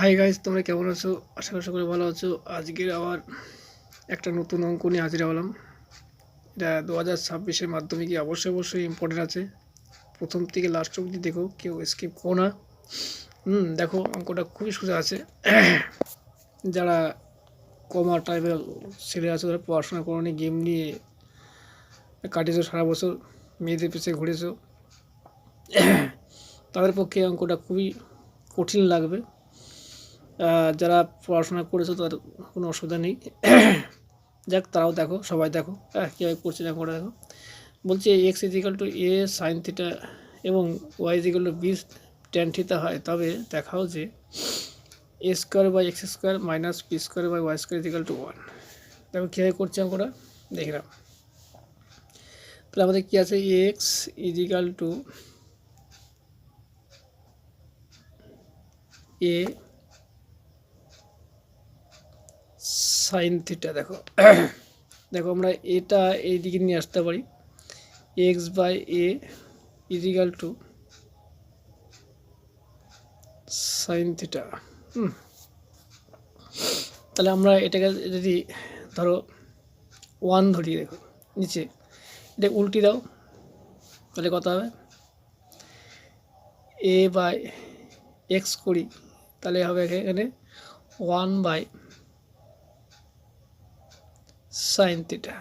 Hi guys, তোমরা কেমন আছো? আশা করি সকলে ভালো আছো। আজকের আবার একটা নতুন অঙ্ক নিয়ে হাজির হলাম। এটা 2026-এর মাধ্যমিকে অবশ্যই ইম্পর্টেন্ট আছে। প্রথম থেকে লাস্ট অবধি দেখো, কেউ স্কিপ করো না। দেখো অঙ্কটা খুবই সোজা আছে। যারা কমা টাইপের ছেলে আছে, যারা পড়াশোনা করোনি, গেম নিয়ে কাটিয়েছো সারা বছর, মেয়েদের পিছিয়ে ঘুরেছো, তাদের পক্ষে অঙ্কটা খুবই কঠিন লাগবে। যারা পড়াশোনা করেছো তাদের কোনো অসুবিধা নেই। যাক, তারাও দেখো, সবাই দেখো কীভাবে করছে না করে দেখো। বলছে x is equal to A sine theta এবং y is equal to b tan theta হয়, তবে দেখাও যে a square by x square minus p square by Y square is equal to 1। দেখো কীভাবে করছে আমরা দেখলাম। তাহলে আমাদের কী আছে, X is equal to A sine theta. দেখো দেখো আমরা এটা এই দিকে নিয়ে আসতে পারি, X by A is equal to sine theta. তাহলে আমরা এটাকে যদি ধরো 1 ধরি, দেখো নিচে এটা উল্টি দাও, তাহলে কত হবে, এ বাই এক্স করি, তাহলে হবে এখানে 1 বাই সাইন থিটা।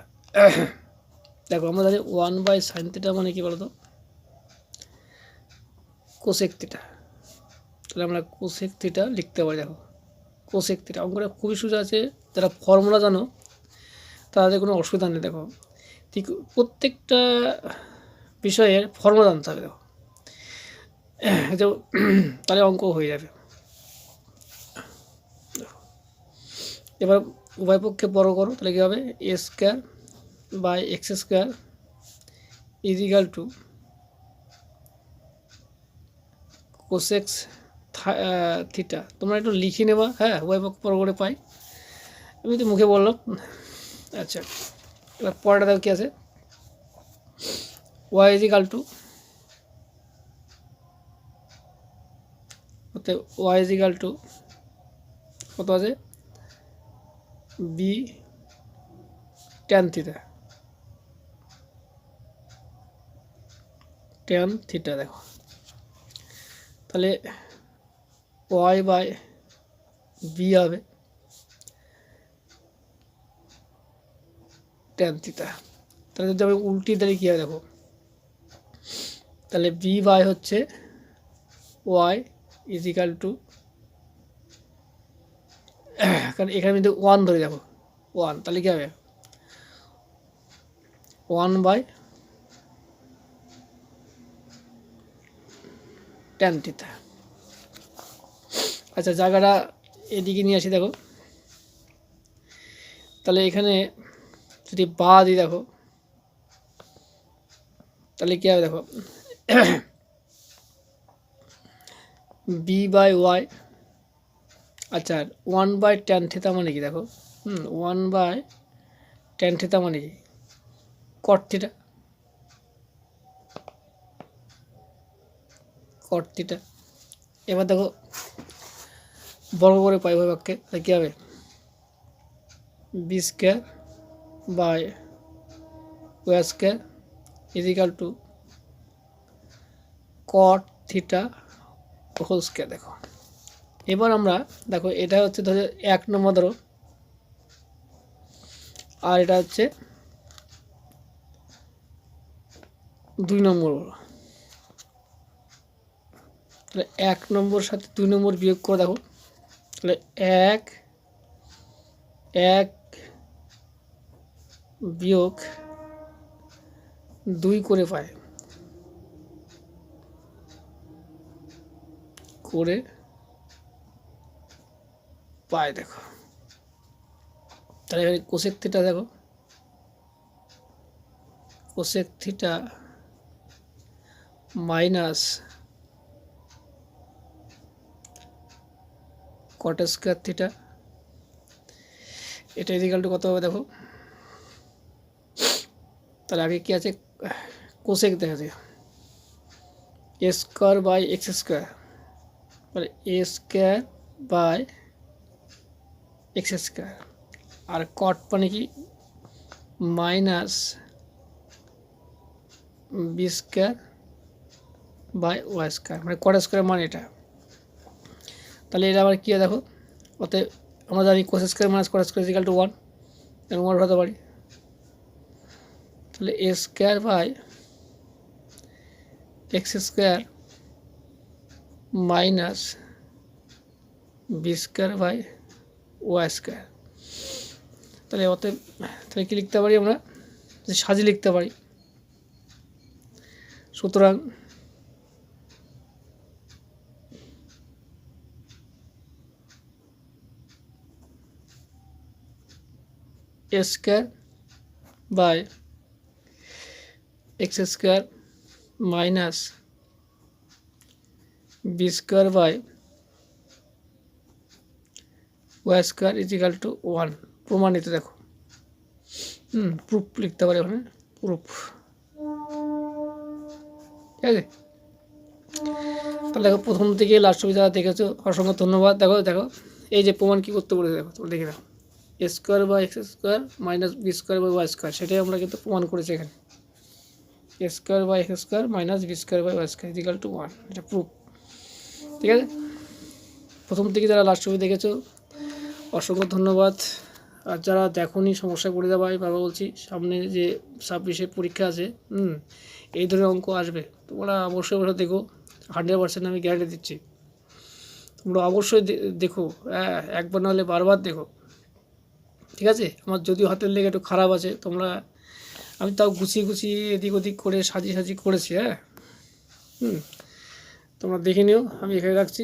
দেখো আমরা জানি 1 বাই সাইন থিটা মানে কি বলতো, কোসেক থিটা। তাহলে আমরা কোসেক থিটা লিখতে পারি। দেখো কোসেক থিটা অঙ্কটা খুবই সোজা আছে, যারা ফর্মুলা জানো তাদের কোনো অসুবিধা নেই। দেখো ঠিক প্রত্যেকটা বিষয়ের ফর্মুলা জানতে হবে। দেখো তাহলে অঙ্ক হয়ে যাবে। এবার উভয় পক্ষে বড় করো, তাহলে কী হবে, a square by x square is equal to cosec theta. তোমরা একটু লিখে নেবা, উভয় পক্ষ বড় করে পাই, আমি তো মুখে বললাম। আচ্ছা, এবার পরেরটা দেখো কী আছে, Y is equal to Y is equal to কত আছে, B tan theta. Tan theta দেখো, তাহলে ওয়াই বাই বি হবে ট্যান থিটা। তাহলে যদি আমি উল্টি তাহলে কী হবে, দেখো তাহলে বি বাই হচ্ছে ওয়াই ইজিক্যাল টু, কারণ এখানে কিন্তু 1 ধরে, দেখো 1, তাহলে কী হবে 1 বাই ট্যান থিটা। আচ্ছা, জায়গাটা এদিকে নিয়ে আসি। দেখো তাহলে এখানে যদি বা দিই, দেখো তাহলে কী হবে, দেখো বি বাই ওয়াই। আচ্ছা, 1 বাই ট্যান থিটা মানে কি, দেখো 1 বাই ট্যান থিটা মানে কি, কট থিটা। কট থিটা। এবার দেখো বর্গ করে পাই উভয় পক্ষে, তাহলে কী হবে, B square by Y square is equal to cot theta whole square. দেখো এবার আমরা দেখো এটা হচ্ছে ধরো 1 নম্বর ধরো, আর এটা হচ্ছে 2 নম্বর। তাহলে 1 নম্বর সাথে 2 নম্বর বিয়োগ করে দেখো, তাহলে 1 বিয়োগ 2 করে পায়, দেখো তাহলে এখানে কোসেক থিটা, দেখো cosec theta minus cot square theta, এটা ইজিক্যাল টু কত হবে, দেখো তাহলে আগে কি আছে, কোসেক দেখা যায় A square by x square, মানে A square by x square, আর কট মানে কি minus B square by Y square, মানে কট স্কোয়ার মানে এটা। তাহলে এটা আবার কী দেখো, অতএব আমরা জানি cos square minus cot square is equal to 1, এবং 1 হতে পারি। তাহলে a square by x square minus B square by Y square. তাহলে অতএব তাহলে কী লিখতে পারি আমরা, যে সাজিয়ে লিখতে পারি। সুতরাং a square by x square minus B square by Y square is equal to 1 প্রমাণিত। দেখো প্রুফ লিখতে পারি ওখানে, প্রুফ। ঠিক আছে, তাহলে দেখো প্রথম থেকে লাস্ট ছবি যারা দেখেছো অসংখ্য ধন্যবাদ। দেখো দেখো এই যে প্রমাণ কী করতে বলেছে, দেখো তোমরা দেখে নাও, a square by x square minus B square by Y square, সেটাই আমরা কিন্তু প্রমাণ করেছি এখানে। A square by x square minus B square by Y square is equal to 1, এটা প্রুফ। ঠিক আছে, প্রথম থেকে যারা লাস্ট ছবি দেখেছো অসংখ্য ধন্যবাদ। আর যারা দেখোনি সমস্যায় পড়ে যাবে, আমি বারবার বলছি, সামনে যে 26-এ পরীক্ষা আছে, এই ধরনের অঙ্ক আসবে, তোমরা অবশ্যই ওটা দেখো, 100% আমি গ্যারান্টি দিচ্ছি। তোমরা অবশ্যই দেখো, একবার নাহলে বারবার দেখো। ঠিক আছে, আমার যদিও হাতের লেগে একটু খারাপ আছে, আমি তাও গুছিয়ে গুছিয়ে এদিক ওদিক করে সাজিয়ে সাজিয়ে করেছি। তোমরা দেখে নিও, আমি এখানে রাখছি।